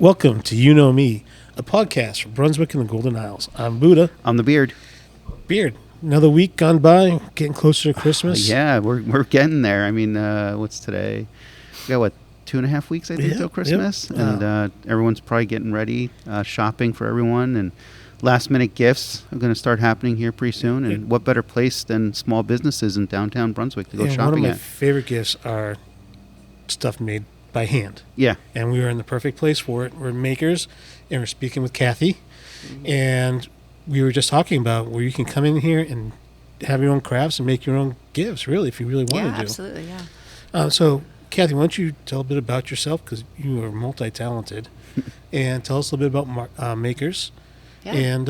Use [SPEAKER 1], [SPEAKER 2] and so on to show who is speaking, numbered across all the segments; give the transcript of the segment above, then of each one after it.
[SPEAKER 1] Welcome to You Know Me, a podcast from Brunswick and the Golden Isles. I'm Buddha.
[SPEAKER 2] I'm the Beard.
[SPEAKER 1] Beard, another week gone by, getting closer to Christmas.
[SPEAKER 2] Yeah, we're getting there. I mean, what's today? We got, 2.5 weeks, I think, till Christmas?
[SPEAKER 1] Yep.
[SPEAKER 2] And everyone's probably getting ready, shopping for everyone. And last-minute gifts are going to start happening here pretty soon. And what better place than small businesses in downtown Brunswick to go shopping at?
[SPEAKER 1] One of my favorite gifts are stuff made by hand.
[SPEAKER 2] Yeah.
[SPEAKER 1] And we were in the perfect place for it. We're makers, and we're speaking with Kathy. Mm-hmm. And we were just talking about where you can come in here and have your own crafts and make your own gifts, really, if you really want to do.
[SPEAKER 3] Absolutely, yeah.
[SPEAKER 1] So, Kathy, why don't you tell a bit about yourself, because you are multi-talented, and tell us a little bit about makers.
[SPEAKER 3] Yeah.
[SPEAKER 1] And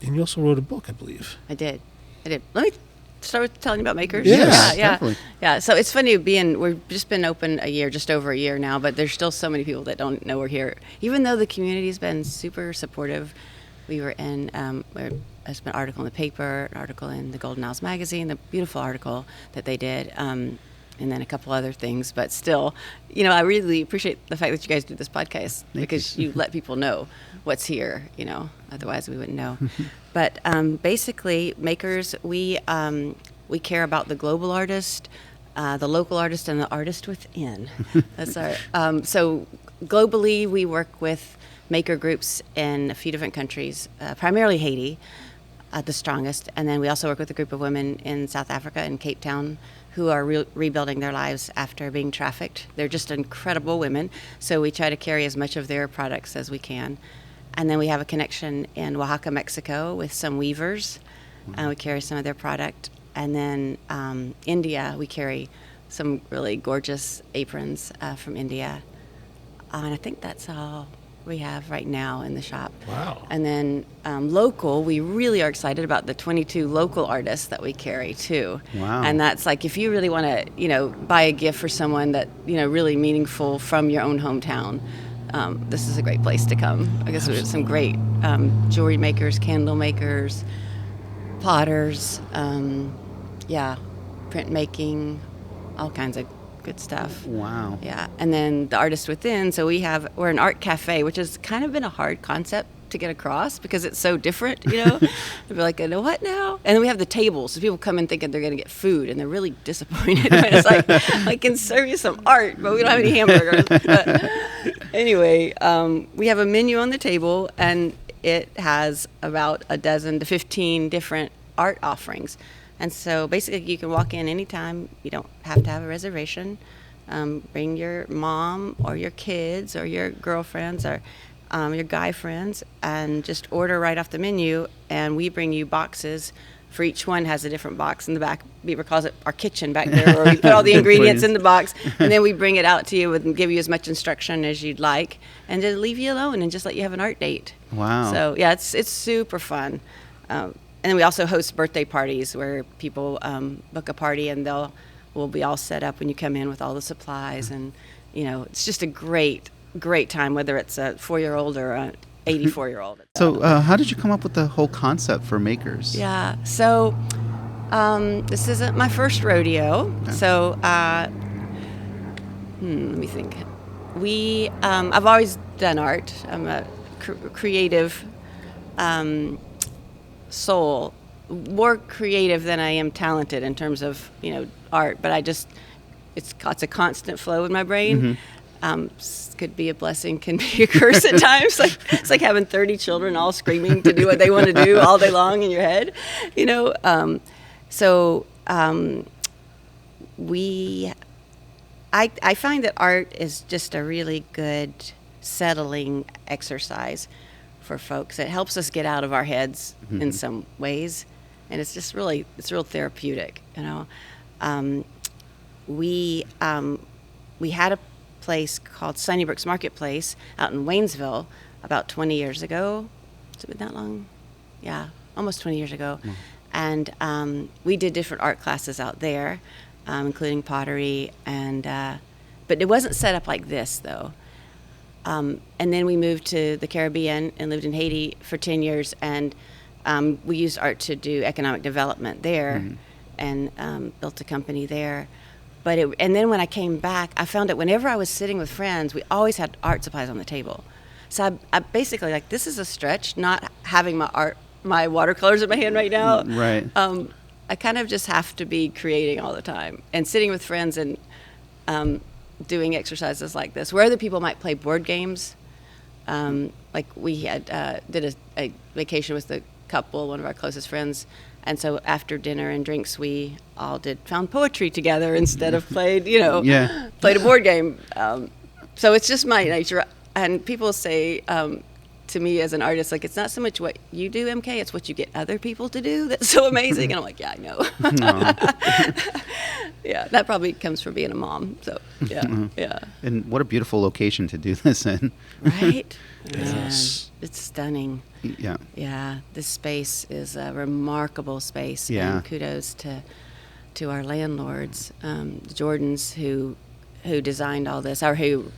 [SPEAKER 1] you also wrote a book, I believe.
[SPEAKER 3] I did. Let me start with telling you about makers.
[SPEAKER 1] Yes,
[SPEAKER 3] Yeah. So it's funny we've just been open just over a year now, but there's still so many people that don't know we're here. Even though the community's been super supportive, we were in, there's been an article in the paper, an article in the Golden Isles magazine, the beautiful article that they did, and then a couple other things. But still, I really appreciate the fact that you guys do this podcast because you let people know what's here, otherwise we wouldn't know. But basically, makers, we care about the global artist, the local artist, and the artist within. That's our. So globally, we work with maker groups in a few different countries, primarily Haiti, the strongest, and then we also work with a group of women in South Africa in Cape Town who are rebuilding their lives after being trafficked. They're just incredible women, so we try to carry as much of their products as we can. And then we have a connection in Oaxaca, Mexico with some weavers. We carry some of their product. And then India, we carry some really gorgeous aprons from India. And I think that's all we have right now in the shop.
[SPEAKER 1] Wow.
[SPEAKER 3] And then local, we really are excited about the 22 local artists that we carry too.
[SPEAKER 2] Wow.
[SPEAKER 3] And that's like, if you really want to, buy a gift for someone that, really meaningful from your own hometown, this is a great place to come. I guess there's some great jewelry makers, candle makers, potters, printmaking, all kinds of good stuff.
[SPEAKER 2] Wow.
[SPEAKER 3] Yeah. And then the artist within, so we're an art cafe, which has kind of been a hard concept to get across because it's so different, They'll be like, what now? And then we have the tables, so people come in thinking they're going to get food, and they're really disappointed when it's like, I can serve you some art, but we don't have any hamburgers. But anyway, we have a menu on the table, and it has about a dozen to 15 different art offerings. And so basically you can walk in anytime. You don't have to have a reservation. Bring your mom or your kids or your girlfriends or your guy friends and just order right off the menu. And we bring you boxes. For each one has a different box in the back. Beaver calls it our kitchen back there, where we put all the ingredients in the box. And then we bring it out to you and give you as much instruction as you'd like. And just leave you alone and just let you have an art date.
[SPEAKER 2] Wow.
[SPEAKER 3] So, yeah, it's super fun. And then we also host birthday parties where people book a party and we'll be all set up when you come in with all the supplies. And, it's just a great, great time, whether it's a 4-year-old or an 84-year-old.
[SPEAKER 2] So how did you come up with the whole concept for makers?
[SPEAKER 3] Yeah. So this isn't my first rodeo. Okay. So let me think. I've always done art. I'm a creative soul, more creative than I am talented in terms of art, but it's a constant flow in my brain. Could be a blessing, can be a curse at times. It's like having 30 children all screaming to do what they want to do all day long in your head, I find that art is just a really good settling exercise for folks. It helps us get out of our heads in some ways, and it's just it's real therapeutic. We had a place called Sunnybrook's Marketplace out in Waynesville about 20 years ago. Has it been that long? Yeah, almost 20 years ago. And we did different art classes out there, including pottery, but it wasn't set up like this though. And then we moved to the Caribbean and lived in Haiti for 10 years, and we used art to do economic development there and built a company there. and then when I came back, I found that whenever I was sitting with friends, we always had art supplies on the table. So I basically, like, this is a stretch, not having my watercolors in my hand right now.
[SPEAKER 2] Right.
[SPEAKER 3] I kind of just have to be creating all the time and sitting with friends and doing exercises like this, where other people might play board games. Like we had did a vacation with the couple, one of our closest friends, and so after dinner and drinks, we all found poetry together instead of played a board game. So it's just my nature. And people say to me as an artist, like, it's not so much what you do, MK, it's what you get other people to do that's so amazing. And I'm like, yeah, I know. Yeah, that probably comes from being a mom. So, yeah.
[SPEAKER 2] And what a beautiful location to do this in.
[SPEAKER 3] Right?
[SPEAKER 1] Yes.
[SPEAKER 3] Man, it's stunning.
[SPEAKER 2] Yeah.
[SPEAKER 3] Yeah, this space is a remarkable space.
[SPEAKER 2] Yeah.
[SPEAKER 3] And kudos to our landlords, the Jordans, who designed all this, or who,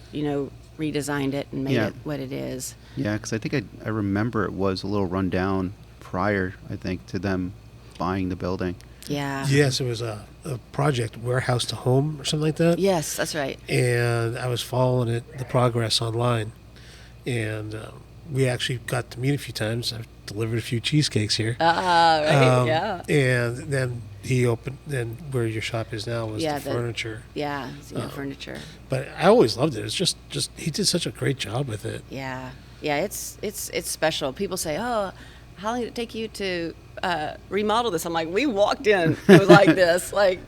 [SPEAKER 3] redesigned it and made it what it is.
[SPEAKER 2] Yeah, because I think I remember it was a little run down prior, I think, to them buying the building.
[SPEAKER 3] Yeah.
[SPEAKER 1] Yes, it was a project, warehouse to home or something like that.
[SPEAKER 3] Yes, that's right.
[SPEAKER 1] And I was following the progress online. And we actually got to meet a few times. I've delivered a few cheesecakes here.
[SPEAKER 3] Right, yeah.
[SPEAKER 1] And then he opened, then where your shop is now was the furniture.
[SPEAKER 3] Yeah, furniture.
[SPEAKER 1] But I always loved it. It's just he did such a great job with it.
[SPEAKER 3] Yeah, it's special. People say, "Oh, how long did it take you to remodel this?" I'm like, we walked in, it was like this, like.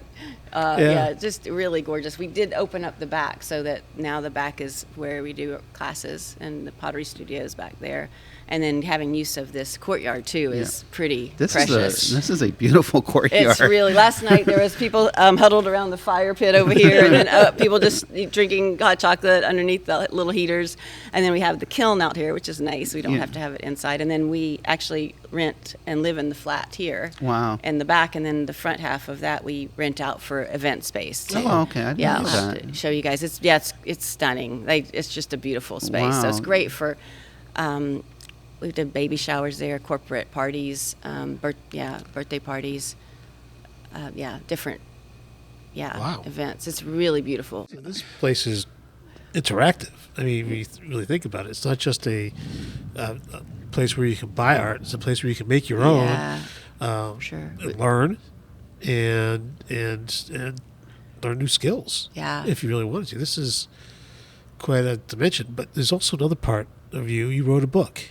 [SPEAKER 3] Just really gorgeous. We did open up the back so that now the back is where we do classes, and the pottery studio is back there. And then having use of this courtyard too is pretty precious.
[SPEAKER 2] This is a beautiful courtyard.
[SPEAKER 3] It's really. Last night there was people huddled around the fire pit over here, and then people just drinking hot chocolate underneath the little heaters. And then we have the kiln out here, which is nice. We don't have to have it inside. And then we actually rent and live in the flat here.
[SPEAKER 2] Wow.
[SPEAKER 3] In the back, and then the front half of that we rent out for event space. Too.
[SPEAKER 2] Oh, okay. I didn't know
[SPEAKER 3] I'll have
[SPEAKER 2] that.
[SPEAKER 3] to show you guys. It's stunning. It's just a beautiful space.
[SPEAKER 2] Wow.
[SPEAKER 3] So it's great for. We've done baby showers there, corporate parties, birthday parties, different events. It's really beautiful.
[SPEAKER 1] So this place is interactive. I mean, when you really think about it, it's not just a place where you can buy art. It's a place where you can make your own,
[SPEAKER 3] Sure.
[SPEAKER 1] learn, and learn new skills.
[SPEAKER 3] Yeah.
[SPEAKER 1] If you really wanted to. This is quite a dimension. But there's also another part of you. You wrote a book.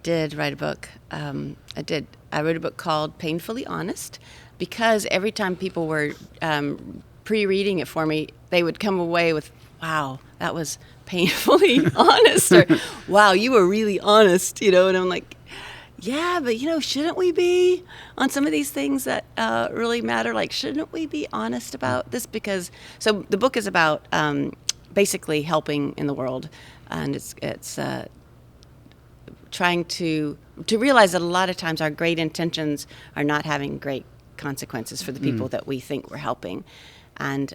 [SPEAKER 3] Did write a book. I did. I wrote a book called Painfully Honest, because every time people were pre-reading it for me, they would come away with, wow, that was painfully honest, or wow, you were really honest, and I'm like, yeah, but shouldn't we be on some of these things that really matter? Like, shouldn't we be honest about this? Because, so the book is about basically helping in the world, and it's trying to realize that a lot of times our great intentions are not having great consequences for the people that we think we're helping. And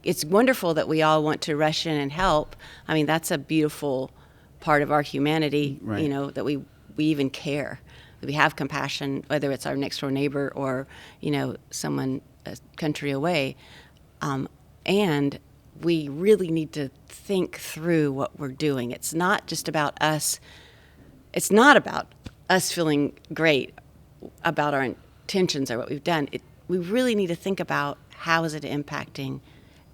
[SPEAKER 3] it's wonderful that we all want to rush in and help. I mean, that's a beautiful part of our humanity,
[SPEAKER 2] right.
[SPEAKER 3] That we even care, that we have compassion, whether it's our next door neighbor or, someone a country away. And we really need to think through what we're doing. It's not just about us. It's not about us feeling great about our intentions or what we've done. We really need to think about how is it impacting,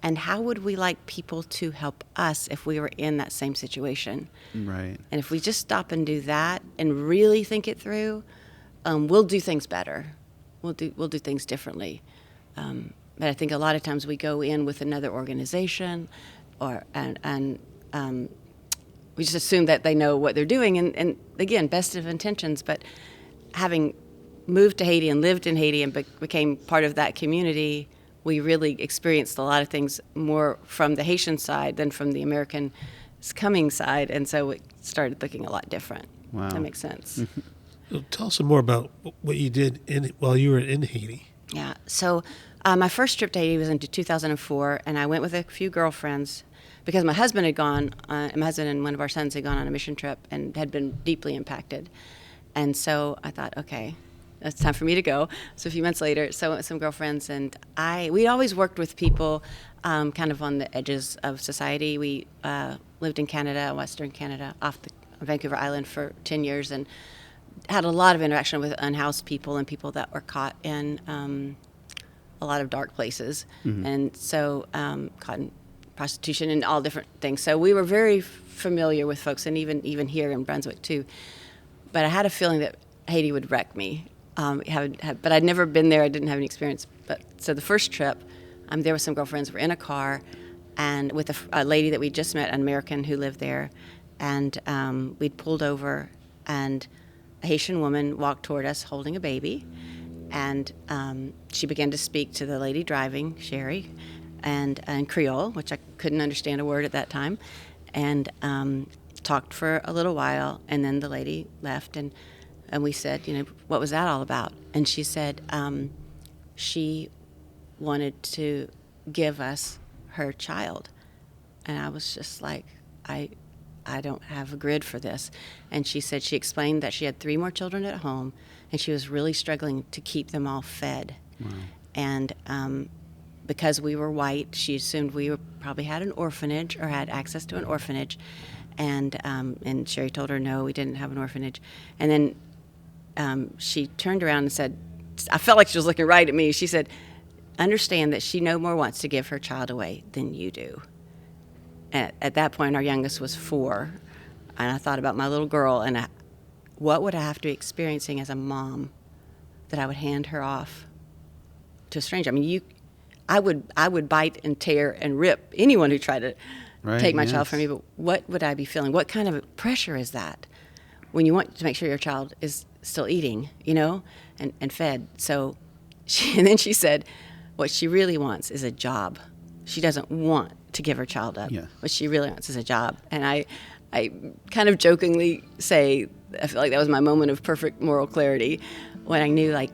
[SPEAKER 3] and how would we like people to help us if we were in that same situation.
[SPEAKER 2] Right.
[SPEAKER 3] And if we just stop and do that and really think it through, we'll do things better. We'll do things differently. But I think a lot of times we go in with another organization, and we just assume that they know what they're doing. And again, best of intentions, but having moved to Haiti and lived in Haiti and became part of that community, we really experienced a lot of things more from the Haitian side than from the American coming side. And so it started looking a lot different.
[SPEAKER 2] Wow.
[SPEAKER 3] That makes sense.
[SPEAKER 1] So tell us some more about what you did while you were in Haiti.
[SPEAKER 3] Yeah. So my first trip to Haiti was in 2004, and I went with a few girlfriends because my husband had gone, my husband and one of our sons had gone on a mission trip and had been deeply impacted. And so I thought, okay, it's time for me to go. So a few months later, so I went with some girlfriends, and we'd always worked with people kind of on the edges of society. We lived in Canada, Western Canada, off the Vancouver Island for 10 years, and had a lot of interaction with unhoused people and people that were caught in a lot of dark places, and so caught in prostitution and all different things. So we were very familiar with folks, and even here in Brunswick too. But I had a feeling that Haiti would wreck me. But I'd never been there. I didn't have any experience. But so the first trip, I'm there with some girlfriends. We're in a car, and with a lady that we just met, an American who lived there, and we'd pulled over, and a Haitian woman walked toward us holding a baby, and she began to speak to the lady driving, Sherry, and in Creole, which I couldn't understand a word at that time, and talked for a little while, and then the lady left, and we said, what was that all about? And she said she wanted to give us her child. And I was just like, I don't have a grid for this. And she explained that she had 3 more children at home, and she was really struggling to keep them all fed. Wow. And because we were white, she assumed we probably had an orphanage or had access to an orphanage. And Sherry told her, no, we didn't have an orphanage. And then she turned around and said, I felt like she was looking right at me. She said, understand that she no more wants to give her child away than you do. At that point, our youngest was 4. And I thought about my little girl, and what would I have to be experiencing as a mom that I would hand her off to a stranger? I mean, I would bite and tear and rip anyone who tried to take my child from me, but what would I be feeling? What kind of pressure is that when you want to make sure your child is still eating, and fed? So then she said, what she really wants is a job. She doesn't want to give her child up. Yeah. What she really wants is a job. And I kind of jokingly say, I feel like that was my moment of perfect moral clarity when I knew, I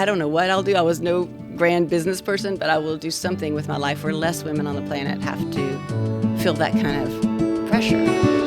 [SPEAKER 3] don't know what I'll do. I was no grand business person, but I will do something with my life where less women on the planet have to feel that kind of pressure.